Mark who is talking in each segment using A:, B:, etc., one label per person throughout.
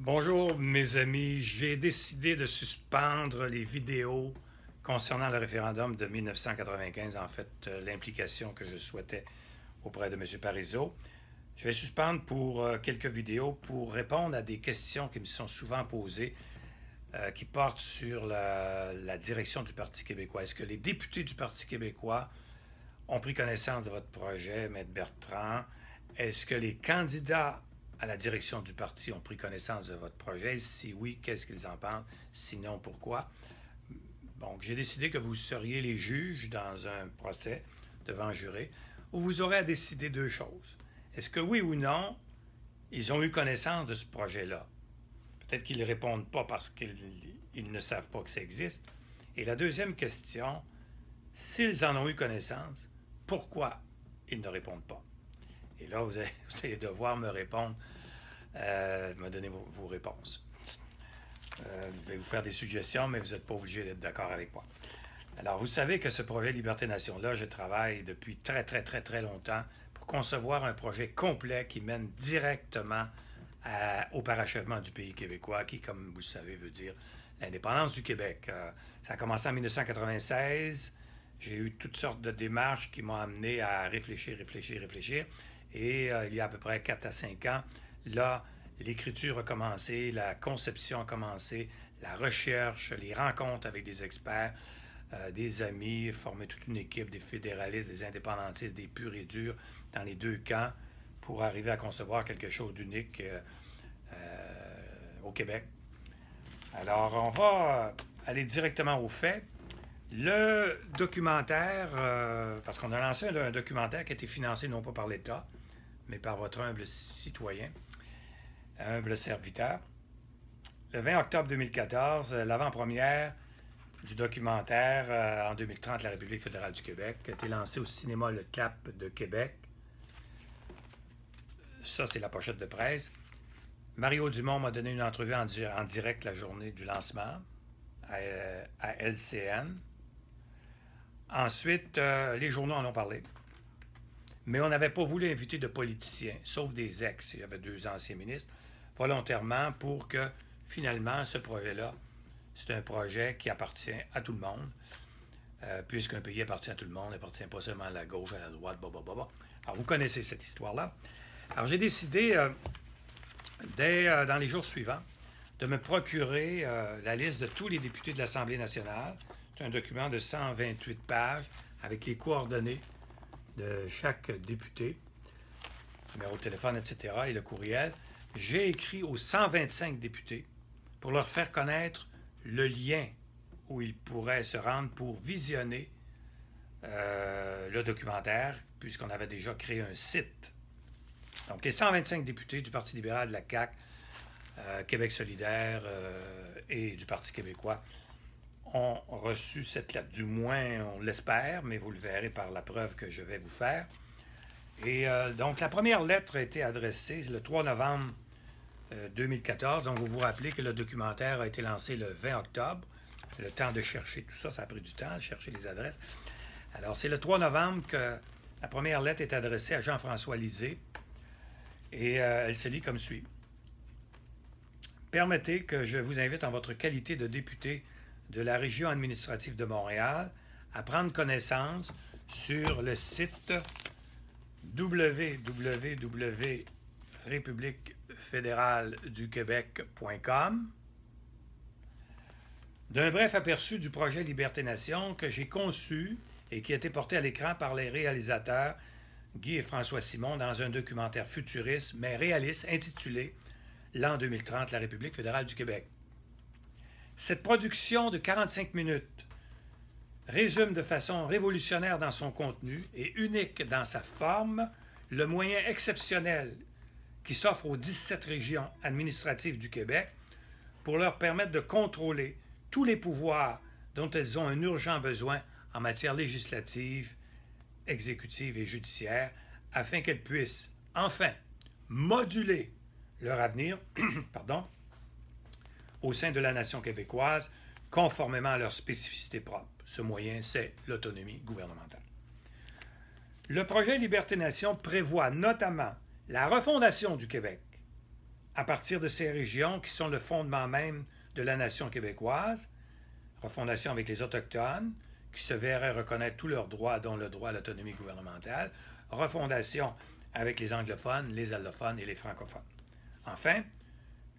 A: Bonjour mes amis, j'ai décidé de suspendre les vidéos concernant le référendum de 1995, en fait l'implication que je souhaitais auprès de M. Parizeau. Je vais suspendre pour quelques vidéos pour répondre à des questions qui me sont souvent posées qui portent sur la direction du Parti québécois. Est-ce que les députés du Parti québécois ont pris connaissance de votre projet, M. Bertrand? Est-ce que les candidats à la direction du parti ont pris connaissance de votre projet? Si oui, qu'est-ce qu'ils en pensent? Sinon, pourquoi? Donc, j'ai décidé que vous seriez les juges dans un procès devant un jury où vous aurez à décider deux choses. Est-ce que oui ou non, ils ont eu connaissance de ce projet-là? Peut-être qu'ils ne répondent pas parce qu'ils ne savent pas que ça existe. Et la deuxième question, s'ils en ont eu connaissance, pourquoi ils ne répondent pas? Et là, vous allez devoir me répondre, me donner vos réponses. Je vais vous faire des suggestions, mais vous n'êtes pas obligé d'être d'accord avec moi. Alors, vous savez que ce projet Liberté-Nation-là, je travaille depuis très longtemps pour concevoir un projet complet qui mène directement au parachèvement du pays québécois, qui, comme vous le savez, veut dire l'indépendance du Québec. Ça a commencé en 1996. J'ai eu toutes sortes de démarches qui m'ont amené à réfléchir. Et il y a à peu près 4 à 5 ans, là, l'écriture a commencé, la conception a commencé, la recherche, les rencontres avec des experts, des amis, former toute une équipe, des fédéralistes, des indépendantistes, des purs et durs, dans les deux camps, pour arriver à concevoir quelque chose d'unique au Québec. Alors, on va aller directement aux faits. Le documentaire, parce qu'on a lancé un documentaire qui a été financé non pas par l'État, mais par votre humble citoyen, humble serviteur. Le 20 octobre 2014, l'avant-première du documentaire en 2030, La République fédérale du Québec, a été lancée au cinéma Le Cap de Québec. Ça, c'est la pochette de presse. Mario Dumont m'a donné une entrevue en direct la journée du lancement à LCN. Ensuite, les journaux en ont parlé. Mais on n'avait pas voulu inviter de politiciens, sauf des ex. Il y avait 2 anciens ministres, volontairement pour que, finalement, ce projet-là, c'est un projet qui appartient à tout le monde, puisqu'un pays appartient à tout le monde, n'appartient pas seulement à la gauche, à la droite, Alors, vous connaissez cette histoire-là. Alors, j'ai décidé, dans les jours suivants, de me procurer la liste de tous les députés de l'Assemblée nationale. C'est un document de 128 pages avec les coordonnées de chaque député, numéro de téléphone, etc., et le courriel. J'ai écrit aux 125 députés pour leur faire connaître le lien où ils pourraient se rendre pour visionner le documentaire, puisqu'on avait déjà créé un site. Donc, les 125 députés du Parti libéral, de la CAQ, Québec solidaire et du Parti québécois ont reçu cette lettre. Du moins, on l'espère, mais vous le verrez par la preuve que je vais vous faire. Et donc, la première lettre a été adressée le 3 novembre 2014. Donc, vous vous rappelez que le documentaire a été lancé le 20 octobre. Le temps de chercher tout ça, ça a pris du temps, de chercher les adresses. Alors, c'est le 3 novembre que la première lettre est adressée à Jean-François Lisée. Et elle se lit comme suit. Permettez que je vous invite en votre qualité de député de la région administrative de Montréal à prendre connaissance sur le site www.républiquefédéraleduquebec.com d'un bref aperçu du projet Liberté-Nation que j'ai conçu et qui a été porté à l'écran par les réalisateurs Guy et François Simon dans un documentaire futuriste mais réaliste intitulé L'an 2030, la République fédérale du Québec. Cette production de 45 minutes résume de façon révolutionnaire dans son contenu et unique dans sa forme le moyen exceptionnel qui s'offre aux 17 régions administratives du Québec pour leur permettre de contrôler tous les pouvoirs dont elles ont un urgent besoin en matière législative, exécutive et judiciaire, afin qu'elles puissent enfin moduler leur avenir au sein de la nation québécoise, conformément à leurs spécificités propres. Ce moyen, c'est l'autonomie gouvernementale. Le projet Liberté-Nation prévoit notamment la refondation du Québec, à partir de ces régions qui sont le fondement même de la nation québécoise, refondation avec les Autochtones, qui se verraient reconnaître tous leurs droits, dont le droit à l'autonomie gouvernementale, refondation avec les anglophones, les allophones et les francophones. Enfin,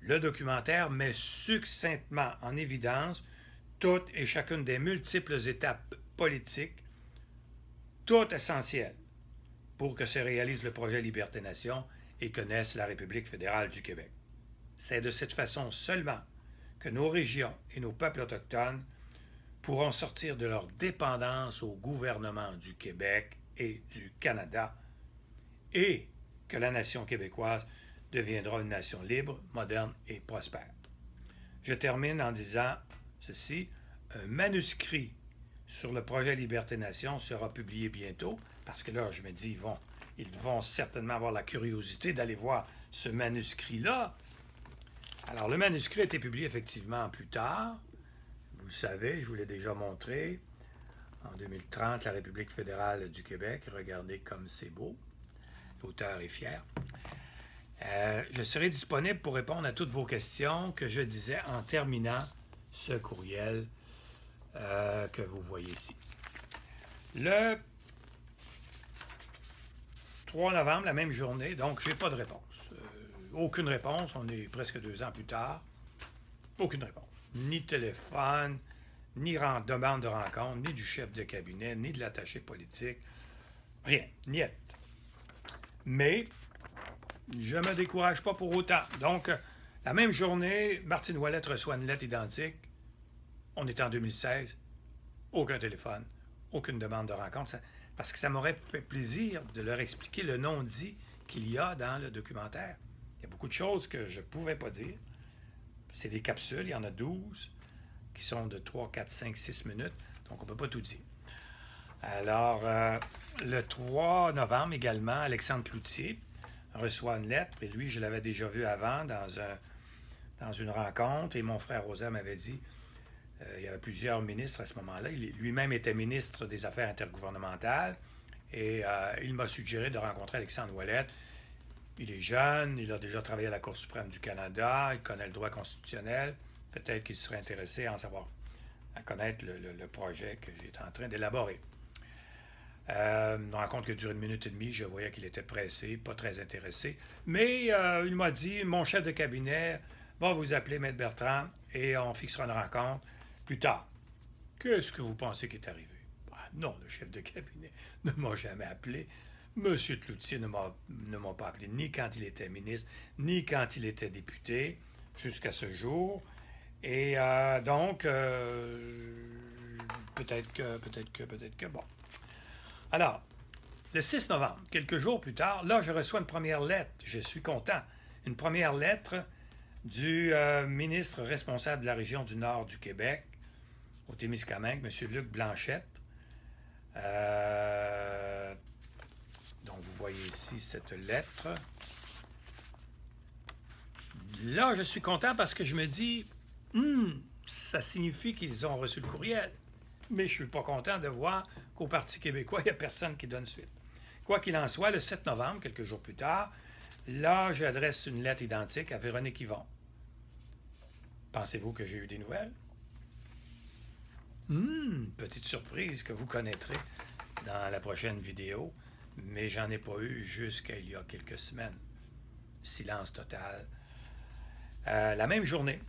A: le documentaire met succinctement en évidence toutes et chacune des multiples étapes politiques, toutes essentielles, pour que se réalise le projet Liberté-Nation et que naisse la République fédérale du Québec. C'est de cette façon seulement que nos régions et nos peuples autochtones pourront sortir de leur dépendance au gouvernement du Québec et du Canada et que la nation québécoise deviendra une nation libre, moderne et prospère. Je termine en disant ceci, un manuscrit sur le projet Liberté-Nation sera publié bientôt, parce que là, je me dis, ils vont certainement avoir la curiosité d'aller voir ce manuscrit-là. Alors, le manuscrit a été publié effectivement plus tard. Vous le savez, je vous l'ai déjà montré. En 2030, la République fédérale du Québec. Regardez comme c'est beau. L'auteur est fier. Je serai disponible pour répondre à toutes vos questions que je disais en terminant ce courriel que vous voyez ici. Le 3 novembre, la même journée, donc je n'ai pas de réponse. Aucune réponse, on est presque 2 ans plus tard. Aucune réponse. Ni téléphone, ni demande de rencontre, ni du chef de cabinet, ni de l'attaché politique. Rien, niet. Mais je ne me décourage pas pour autant. Donc, la même journée, Martine Ouellette reçoit une lettre identique. On est en 2016. Aucun téléphone, aucune demande de rencontre. Parce que ça m'aurait fait plaisir de leur expliquer le non-dit qu'il y a dans le documentaire. Il y a beaucoup de choses que je ne pouvais pas dire. C'est des capsules, il y en a 12, qui sont de 3, 4, 5, 6 minutes. Donc, on ne peut pas tout dire. Alors, le 3 novembre également, Alexandre Cloutier reçoit une lettre. Et lui, je l'avais déjà vu avant dans une rencontre. Et mon frère Rosa m'avait dit, il y avait plusieurs ministres à ce moment-là. Il lui-même était ministre des Affaires intergouvernementales. Et il m'a suggéré de rencontrer Alexandre Ouellette. Il est jeune, il a déjà travaillé à la Cour suprême du Canada, il connaît le droit constitutionnel. Peut-être qu'il serait intéressé à connaître le projet que j'étais en train d'élaborer. Une rencontre qui a duré 1 minute et demie, je voyais qu'il était pressé, pas très intéressé. Mais il m'a dit, mon chef de cabinet va vous appeler, Maître Bertrand, et on fixera une rencontre plus tard. Qu'est-ce que vous pensez qui est arrivé? Non, le chef de cabinet ne m'a jamais appelé. M. Cloutier ne m'a pas appelé ni quand il était ministre, ni quand il était député, jusqu'à ce jour. Et donc, peut-être que, bon. Alors, le 6 novembre, quelques jours plus tard, là, je reçois une première lettre. Je suis content. Une première lettre du ministre responsable de la région du Nord du Québec, au Témiscamingue, M. Luc Blanchette. Donc, vous voyez ici cette lettre. Là, je suis content parce que je me dis, ça signifie qu'ils ont reçu le courriel. Mais je ne suis pas content de voir qu'au Parti québécois, il n'y a personne qui donne suite. Quoi qu'il en soit, le 7 novembre, quelques jours plus tard, là, j'adresse une lettre identique à Véronique Yvon. Pensez-vous que j'ai eu des nouvelles? Petite surprise que vous connaîtrez dans la prochaine vidéo, mais j'en ai pas eu jusqu'à il y a quelques semaines. Silence total. La même journée,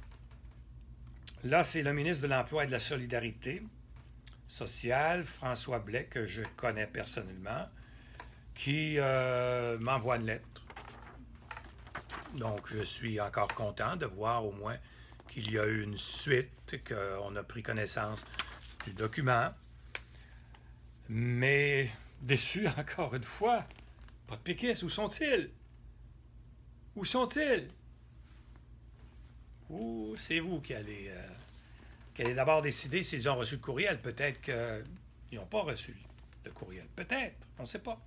A: là, c'est le ministre de l'Emploi et de la Solidarité sociale, François Blais, que je connais personnellement, qui m'envoie une lettre. Donc, je suis encore content de voir au moins qu'il y a eu une suite, qu'on a pris connaissance du document. Mais déçu encore une fois, pas de péquistes, où sont-ils? Où sont-ils? Ou c'est vous qui allez d'abord décider s'ils ont reçu le courriel. Peut-être qu'ils n'ont pas reçu le courriel. Peut-être, on ne sait pas.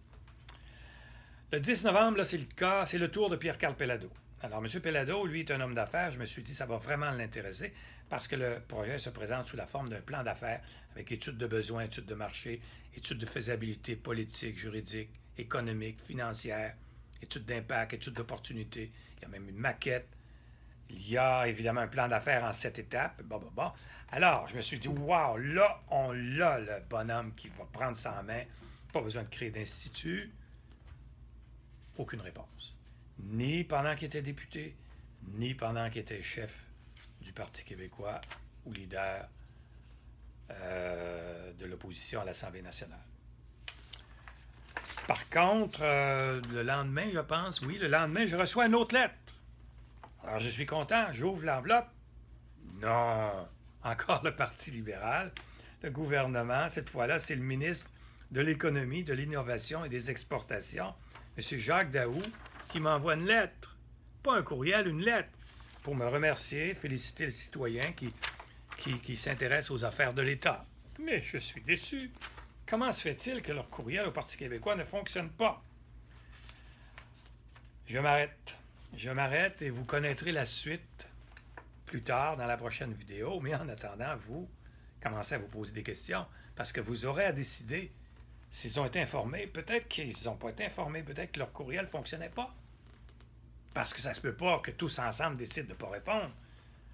A: Le 10 novembre, là, c'est le cas, c'est le tour de Pierre-Carl Péladeau. Alors, M. Péladeau, lui, est un homme d'affaires. Je me suis dit, ça va vraiment l'intéresser parce que le projet se présente sous la forme d'un plan d'affaires avec études de besoins, études de marché, études de faisabilité politique, juridique, économique, financière, études d'impact, études d'opportunité, Il y a même une maquette. Il y a évidemment un plan d'affaires en 7 étapes. Bon. Alors, je me suis dit, wow, là, on l'a, le bonhomme qui va prendre ça en main. Pas besoin de créer d'institut. Aucune réponse. Ni pendant qu'il était député, ni pendant qu'il était chef du Parti québécois ou leader de l'opposition à l'Assemblée nationale. Par contre, le lendemain, je pense, le lendemain, je reçois une autre lettre. Alors, je suis content, j'ouvre l'enveloppe. Non, encore le Parti libéral, le gouvernement, cette fois-là, c'est le ministre de l'Économie, de l'Innovation et des Exportations, M. Jacques Daoust, qui m'envoie une lettre. Pas un courriel, une lettre, pour me remercier, féliciter le citoyen qui s'intéresse aux affaires de l'État. Mais je suis déçu. Comment se fait-il que leur courriel au Parti québécois ne fonctionne pas? Je m'arrête et vous connaîtrez la suite plus tard dans la prochaine vidéo. Mais en attendant, vous commencez à vous poser des questions parce que vous aurez à décider s'ils ont été informés. Peut-être qu'ils n'ont pas été informés. Peut-être que leur courriel ne fonctionnait pas. Parce que ça ne se peut pas que tous ensemble décident de ne pas répondre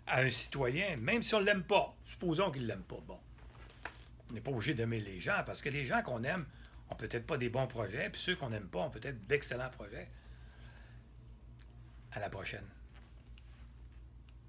A: à un citoyen, même si on ne l'aime pas. Supposons qu'ils ne l'aiment pas. Bon. On n'est pas obligé d'aimer les gens, parce que les gens qu'on aime ont peut-être pas des bons projets, puis ceux qu'on n'aime pas ont peut-être d'excellents projets. À la prochaine.